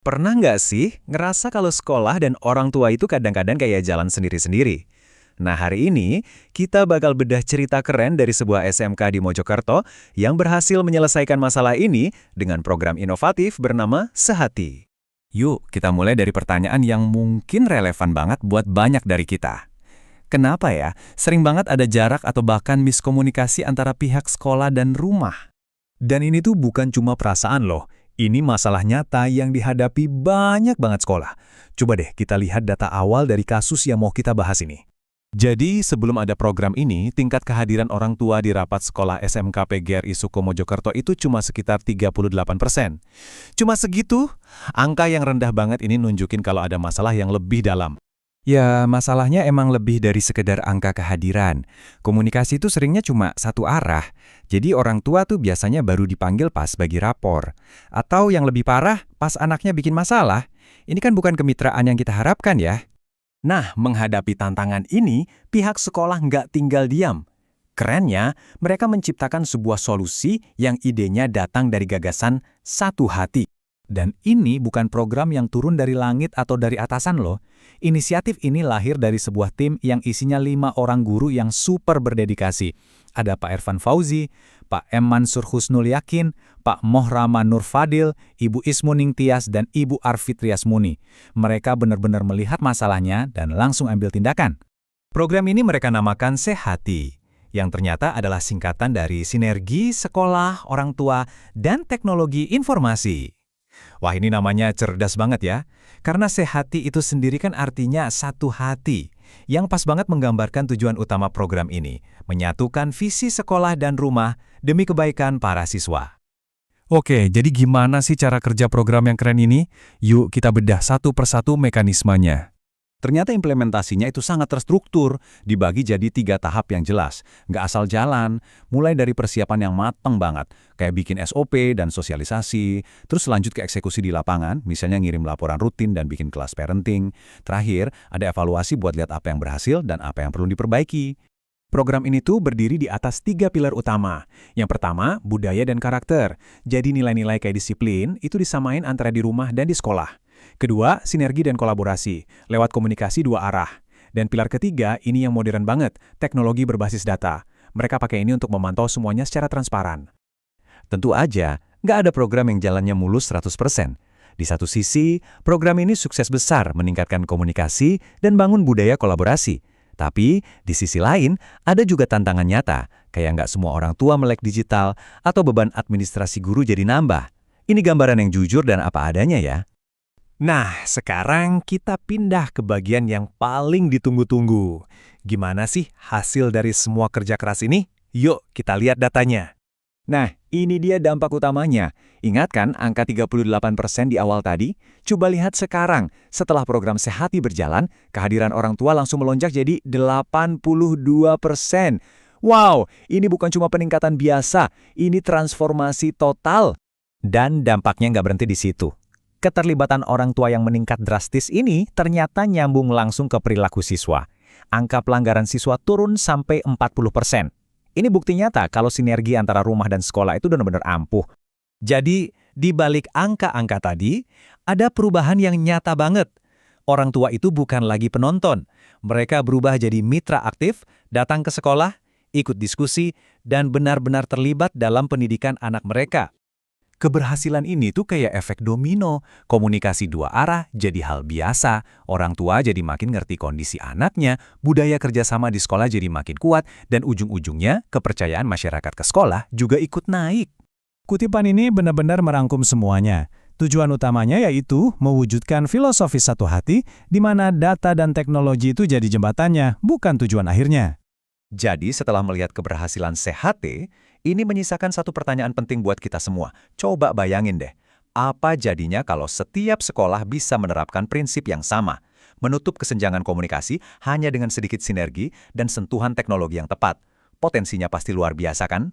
Pernah nggak sih ngerasa kalau sekolah dan orang tua itu kadang-kadang kayak jalan sendiri-sendiri? Nah, hari ini kita bakal bedah cerita keren dari sebuah SMK di Mojokerto yang berhasil menyelesaikan masalah ini dengan program inovatif bernama Sehati. Yuk, kita mulai dari pertanyaan yang mungkin relevan banget buat banyak dari kita. Kenapa ya, sering banget ada jarak atau bahkan miskomunikasi antara pihak sekolah dan rumah? Dan ini tuh bukan cuma perasaan loh, ini masalah nyata yang dihadapi banyak banget sekolah. Coba deh kita lihat data awal dari kasus yang mau kita bahas ini. Jadi, sebelum ada program ini, tingkat kehadiran orang tua di rapat sekolah SMK PGRI Suko Mojokerto itu cuma sekitar 38%. Cuma segitu, angka yang rendah banget ini nunjukin kalau ada masalah yang lebih dalam. Ya, masalahnya emang lebih dari sekedar angka kehadiran. Komunikasi itu seringnya cuma satu arah. Jadi orang tua tuh biasanya baru dipanggil pas bagi rapor. Atau yang lebih parah, pas anaknya bikin masalah. Ini kan bukan kemitraan yang kita harapkan ya. Nah, menghadapi tantangan ini, pihak sekolah nggak tinggal diam. Kerennya, mereka menciptakan sebuah solusi yang idenya datang dari gagasan satu hati. Dan ini bukan program yang turun dari langit atau dari atasan loh. Inisiatif ini lahir dari sebuah tim yang isinya 5 orang guru yang super berdedikasi. Ada Pak Ervan Fauzi, Pak M. Mansur Husnul Yakin, Pak Mohrama Nur Fadil, Ibu Ismuning Tias, dan Ibu Arfitrias Muni. Mereka benar-benar melihat masalahnya dan langsung ambil tindakan. Program ini mereka namakan Sehati, yang ternyata adalah singkatan dari Sinergi Sekolah, Orang Tua, dan Teknologi Informasi. Wah, ini namanya cerdas banget ya. Karena Sehati itu sendiri kan artinya satu hati. Yang pas banget menggambarkan tujuan utama program ini, menyatukan visi sekolah dan rumah demi kebaikan para siswa. Oke, jadi gimana sih cara kerja program yang keren ini? Yuk kita bedah satu persatu mekanismenya. Ternyata implementasinya itu sangat terstruktur, dibagi jadi 3 tahap yang jelas. Nggak asal jalan, mulai dari persiapan yang matang banget, kayak bikin SOP dan sosialisasi, terus lanjut ke eksekusi di lapangan, misalnya ngirim laporan rutin dan bikin kelas parenting. Terakhir, ada evaluasi buat lihat apa yang berhasil dan apa yang perlu diperbaiki. Program ini tuh berdiri di atas 3 pilar utama. Yang pertama, budaya dan karakter. Jadi nilai-nilai kayak disiplin itu disamain antara di rumah dan di sekolah. Kedua, sinergi dan kolaborasi, lewat komunikasi 2 arah. Dan pilar ketiga, ini yang modern banget, teknologi berbasis data. Mereka pakai ini untuk memantau semuanya secara transparan. Tentu aja, nggak ada program yang jalannya mulus 100%. Di satu sisi, program ini sukses besar meningkatkan komunikasi dan bangun budaya kolaborasi. Tapi, di sisi lain, ada juga tantangan nyata, kayak nggak semua orang tua melek digital atau beban administrasi guru jadi nambah. Ini gambaran yang jujur dan apa adanya ya. Nah, sekarang kita pindah ke bagian yang paling ditunggu-tunggu. Gimana sih hasil dari semua kerja keras ini? Yuk, kita lihat datanya. Nah, ini dia dampak utamanya. Ingat kan angka 38% di awal tadi? Coba lihat sekarang, setelah program Sehati berjalan, kehadiran orang tua langsung melonjak jadi 82%. Wow, ini bukan cuma peningkatan biasa, ini transformasi total. Dan dampaknya nggak berhenti di situ. Keterlibatan orang tua yang meningkat drastis ini ternyata nyambung langsung ke perilaku siswa. Angka pelanggaran siswa turun sampai 40%. Ini bukti nyata kalau sinergi antara rumah dan sekolah itu benar-benar ampuh. Jadi, di balik angka-angka tadi, ada perubahan yang nyata banget. Orang tua itu bukan lagi penonton. Mereka berubah jadi mitra aktif, datang ke sekolah, ikut diskusi, dan benar-benar terlibat dalam pendidikan anak mereka. Keberhasilan ini tuh kayak efek domino, komunikasi 2 arah jadi hal biasa, orang tua jadi makin ngerti kondisi anaknya, budaya kerjasama di sekolah jadi makin kuat, dan ujung-ujungnya kepercayaan masyarakat ke sekolah juga ikut naik. Kutipan ini benar-benar merangkum semuanya. Tujuan utamanya yaitu mewujudkan filosofi satu hati, di mana data dan teknologi itu jadi jembatannya, bukan tujuan akhirnya. Jadi setelah melihat keberhasilan Sehati, ini menyisakan satu pertanyaan penting buat kita semua. Coba bayangin deh, apa jadinya kalau setiap sekolah bisa menerapkan prinsip yang sama? Menutup kesenjangan komunikasi hanya dengan sedikit sinergi dan sentuhan teknologi yang tepat. Potensinya pasti luar biasa kan?